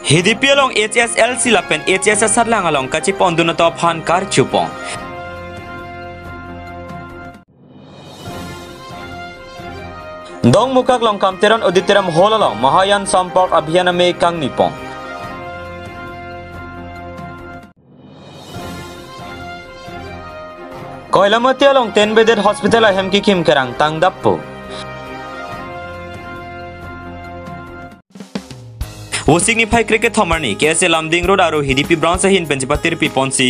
HDP along HSLC lapen HSS lang along kaci ponduna to phan kar chupong. Dong mukak long kamteran auditorum hall along Mahayan Sampark Abhiyan me kang nipong. Koilamati along 10-bedded hospital ahem ki kim kerang tang dappo. वो signify cricket थमरनी केसे Lumding road आरो HDP branch हिन पेंचिपातिर पिपोंसी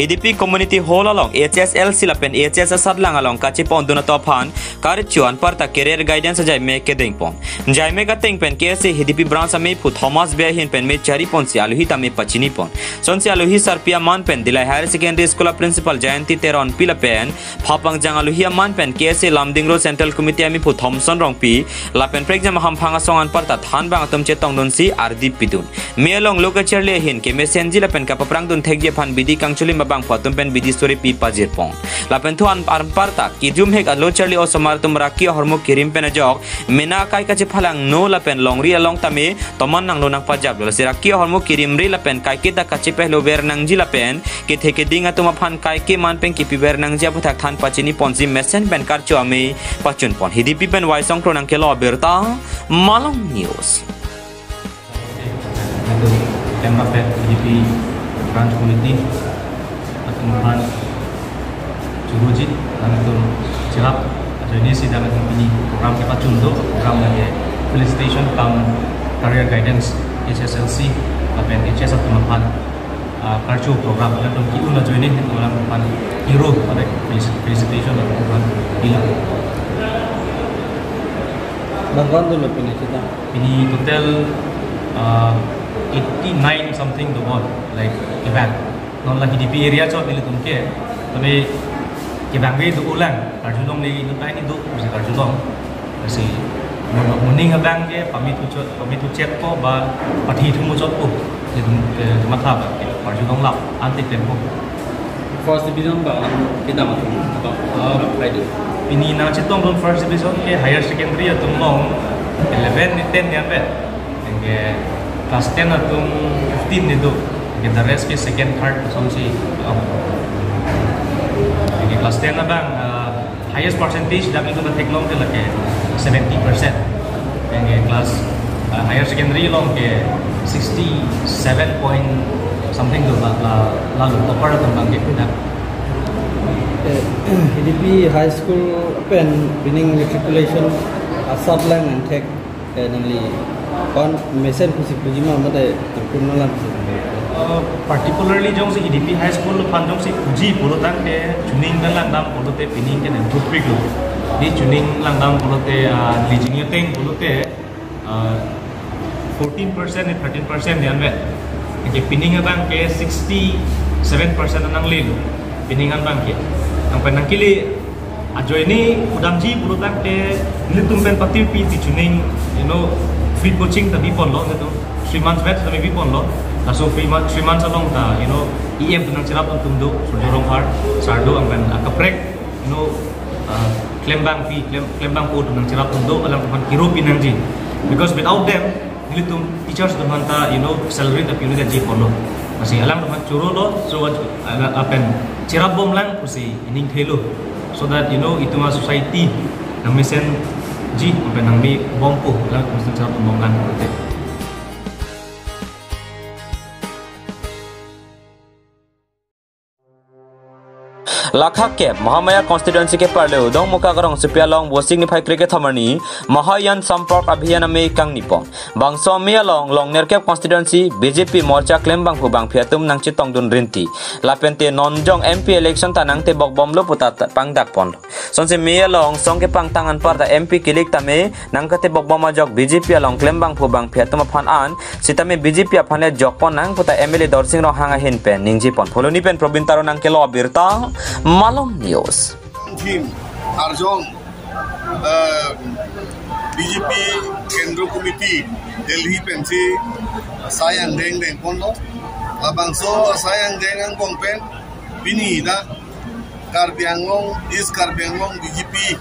HDP community hall अलोंग HSLC लापेन HSS सादलांग अलोंग काचे पोंदुना तोफान कारिचुआन परता कैरियर गाइडेंस जाइमे के देंगपों जाइमे का तेंगपेन केसे HDP ब्रांच में फु थॉमस बे हिन पेन में चारी पोंसी आलुही तमे पचिनी पों सोंसी आलुही सरपिया मान पेन दिलाई हायर सेकेंडरी स्कूल प्रिंसिपल जयंती तेरन पिला पेन फापंग जंग आलुही मान पेन केसे लामदिंग रोड सेंट्रल कमिटी में फु थॉमसन रोंगपी लापेन प्रेगजम हम फांगा सोंगान परता थान बांग तुम चेतोंग दुनसी दीप पितुन मेलोंग लोका चरले हिन के मेसेंजी लापेन का पपरांग दुन थेगजे फान बिदी कांगचुली मबांग फतुम पेन बिदी स्टोरी पी पाजिर पोंग लापेन थुआन पारता कि जुम हेक अलो चरले ओ समार तुम राकी हरमो किरिम पेन जॉग मेना काय काचे फलांग नो लापेन लोंगरी अलोंग तमे तमन नांग लोनांग पाजाब लसे राकी हरमो किरिम रे लापेन काय के ता काचे पहलो बेर नांगजी लापेन के थेके दिंगा तुम फान काय के मान पेन की पिबेर नांगजी अबथाक थान पाचिनी पोंजी मेसेन पेन कारचो अमे पचुन पोन HDP pen वाइसोंग क्रोनांग Kelo बेरता मालंग news Tembak HDP branch community atau branch Curujit dan itu Cilap atau ini sidang ini program kita contoh program lagi felicitation tentang career guidance HSLC atau HS atau mapan kartu program dan untuk itu lah join ini orang mapan hero pada felicitation atau program bila Bangkuan dulu pilih kita ini total 89 something the world like event non la HDP area cho dili tumke tabe event be du ulang karjulong ni nu tai ni du si karjulong si morning event ke pamitu chat ko ba pathi thumu chot ko je dum matha ba karjulong lap anti tempo first division ba kita ma apa kai du ini na chitong dum first division ke higher secondary atum long 11 ni 10 ya bet ke class 10 atum 15 ni do the rest ke second third somsi ke class 10 na bang highest percentage dami ko na teklong ke lake 70% ke class higher secondary long ke 67 point something do la topper atum bang ke kuda HDP high school pen winning matriculation subline and tech namely kon mesen puji ma mate kurnalan particularly jong si HDP high school pan jong si puji polotan ke chuning dan langdam polote pining ke nem tupik lo ni chuning langdam polote lijing yoteng polote 14% and 13% yan bet ke pining bang ke 67% nang lilo piningan bang ke ang panang kili ajo ini udamji polotan ke litumpen patir pi ti chuning you know free coaching tapi pon lo gitu 3 months batch tapi pon lo laso 3 months along ta you know EM tenang cerap untuk do sudorong hard sardo angkan akaprek you know klembang po tenang cerap untuk alam pan kiro pinangji because without them nilitum teachers teman ta you know salary tapi udah gaji pon lo masih alam teman curo lo so apen cerap bom lang pusi ining thelo so that you know itu mas society namisen ji sampai nang mi bompo lah mesti cara pembangunan gitu. Lakha K Mahamaya constituency के परले उदोंग मुका करंग सुपियालोंग वो signify cricket थमरनी Mahayana संपर्क अभियान में कंग निपो बांगसो मियालोंग लोंगनेर के constituency BJP मोर्चा claim बांगफु बांग फियातुम नांगची तोंगदुन रिंती लापेंते नॉनजोंग MP election ता नांगते बकबमलो पुता पांगदाक पोन सोंसे मियालोंग सोंगे पांग तांगन परता एमपी किलिक तमे नांगते बकबमा जक बीजेपी लोंग क्लेम बांगफु बांग फियातुम फान आन सितमे बीजेपी फानले जकपन नांग पुता एमएलए दरसिंग रो हांगा हिन पेन निंगजी पन फोलोनी पेन प्रवीण तारो नांग केलो बिरता Malong News. Team Arjong BJP Kendro Committee Delhi Pensi Sayang Deng Pondo Labangso Sayang Deng ang Kongpen Binida Karbiangong East Karbiangong BJP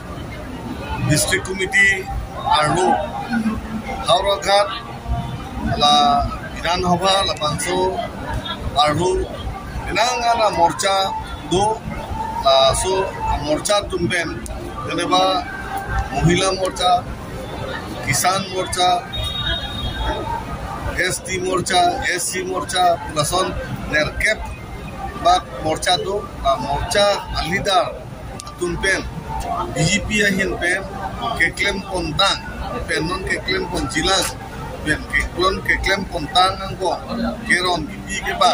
District Committee Arlo Hauragat La বিধানসভা লাপাংসো আৰু তেনাঙানা মৰ্চা do so morcha tumben যেনেবা মহিলা মোর্চা কিষাণ মোর্চা ST মোর্চা SC মোর্চা প্লাসন নেরকেপ বা মোর্চা তো মোর্চা leader tumben BJP ahin pen keklem pontang penon keklem ponjilas pen keklem pontang angko keron bibi ke ba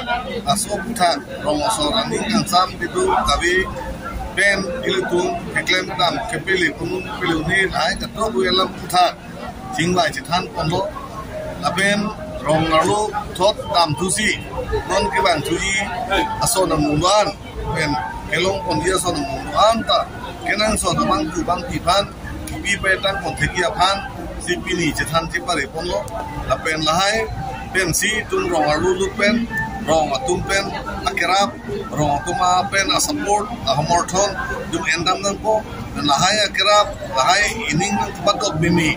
aso putha romosorani kansam bidu kabi pen ilutun keklem dam kepili pumun piluni nai katro buelam putha jingwai chithan pondo apen rongalu thot dam thusi non ke ban thuji aso namuan pen kelong pondia so namuan ta kenang so namang kubang pipan kibi petang konthekia phan sipini chithan chipare ponlo apen lahai pen si tun rongalu lupen rong atum pen akerap rong atuma pen a support a homorthon dum endam nang po lahai akerap lahai ining nang patok bimi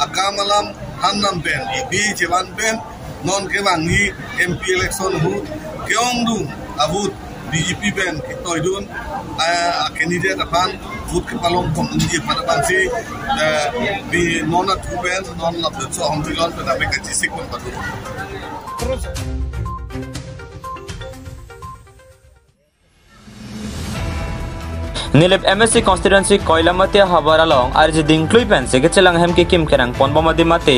akamalam hanam pen ibi jewan pen non ke bangi MP election hu keong dum abut BJP pen kitoy dun candidate apan vote ke palong kon unji pada bangsi di nona tu pen non la so homtilon pada beka jisik kon padu Nilip MSC constituency Koilamati Habaralong RJ Dinglui pen segechelang hem kikim kerang pon bomadi mate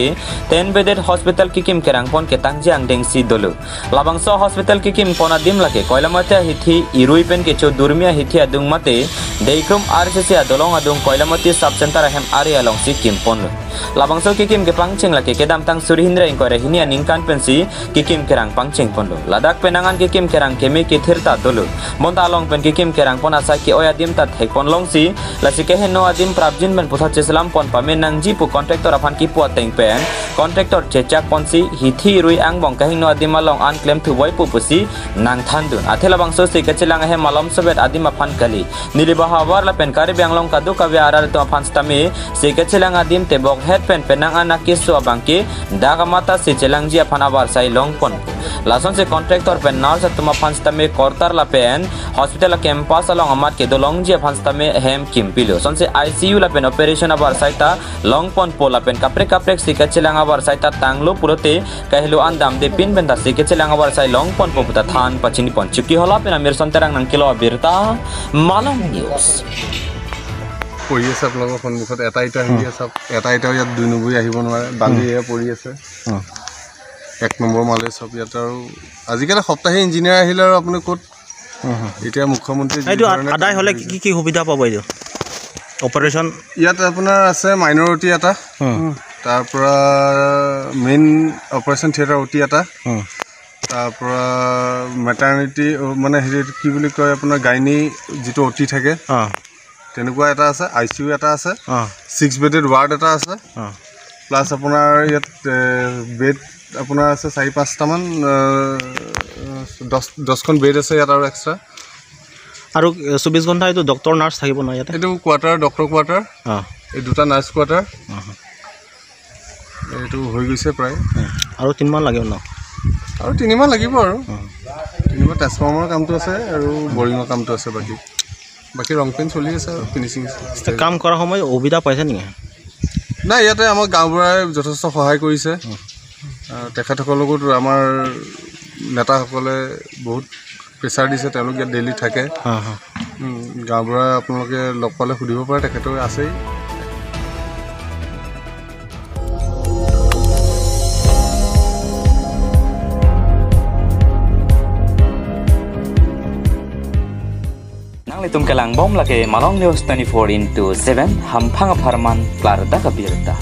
10 bedded hospital kikim kerang pon ketang jang dengsi dolu labangso hospital kikim pon adim lake Koilamati hithi irui pen kecho durmia hithi adung mate deikrum RCC adolong adung Koilamati sub center hem area long sikim pon labangso kikim ke pangcheng lake kedam tang surihindra ingkore hinia ningkan pensi kikim kerang pangcheng pon ladak penangan kikim kerang kemi kithirta dolu monta long pen kikim kerang pon asa ki oyadim ta thekpon longsi lasike heno adim prabjin ben putha cheslam pon pame nangji pu contractor afan ki pu teng pen contractor chechak ponsi hithi rui ang bong kahing no adim along unclaim thu boy pu pusi nang thandun athela bangso se kechelang he malom sobet adim afan kali niliba hawar la pen kare banglong kadu kabe arar to afan stame se kechelang adim te bok head pen penang anaki so abangke dagamata se chelangji afan abar sai long pon lason se contractor pen nurse atuma afan stame kortar la pen hospital campus along amat ke dolong Panstame hem kimpilo sonse ICU la pen operation abar saita long pon pola pen kaprek sikechelang abar saita tanglo purote kahilo andam de pin benda sikechelang abar sai long pon poputa than pachini pon chuki hola pen amir sonterang nang kilo birta malam news পৰি আছে আপোনালোকৰ সন্মুখত এটা ইটা আহি আছে এটা ইটা ইয়াত দুই নম্বৰ আহিব নোৱাৰে বান্ধি পৰি আছে এক নম্বৰ মালে সব ইয়াত আৰু আজিকালি সপ্তাহে ইঞ্জিনিয়াৰ আহিলে আৰু আপুনি ক'ত এতিয়া মুখ্যমন্ত্ৰী এইটো আদায় হলে কি সুবিধা পাব এইটো অপাৰেশ্যন ইয়াত আপোনাৰ আছে মাইনৰিটি এটা তাৰ পৰা মেইন অপাৰেশ্যন থিয়েটাৰ অটি এটা তাৰ পৰা মেটাৰনিটি মানে হেৰি কি বুলি কয় আপোনাৰ গাইনী যিটো অটি থাকে তেনেকুৱা এটা আছে ICU এটা আছে 6 বেডেড ৱাৰ্ড এটা আছে প্লাছ আপোনাৰ ইয়াত বেড আপোনাৰ আছে 4-5টা মান 10খন বেড আছে ইয়াত আৰু এক্সট্ৰা আৰু 24 ঘণ্টা এইটো ডক্টৰ নাৰ্ছ থাকিব না ইয়াতে এইটো কোৱাৰ্টাৰ ডক্টৰ কোৱাৰ্টাৰ এই দুটা নাৰ্ছ কোৱাৰ্টাৰ এইটো হৈ গৈছে প্ৰায় আৰু 3 মাহ লাগিব ন আৰু 3 মাহ লাগিব আৰু 3 মাহ ট্ৰান্সফৰ্মাৰৰ কামটো আছে আৰু বৰিঙৰ কামটো আছে বাকি ৰং পেইণ্ট চলি আছে ফিনিচিং কাম কৰাৰ সময় সুবিধা পাইছে নেকি নাই ইয়াতে আমাৰ গাঁওবুঢ়াই যথেষ্ট সহায় কৰিছে তেখেতসকলকো আমাৰ নেতাসকলে বহুত প্ৰেছাৰ দিছে তেওঁলোক ইয়াত ডেইলি থাকে গাঁওবুঢ়াই আপোনালোকে লগ পালে সুধিব পাৰে তেখেতৰ আছেই Tum kelang bom lake Malong News 24/7 hampang aparman klar da kabirta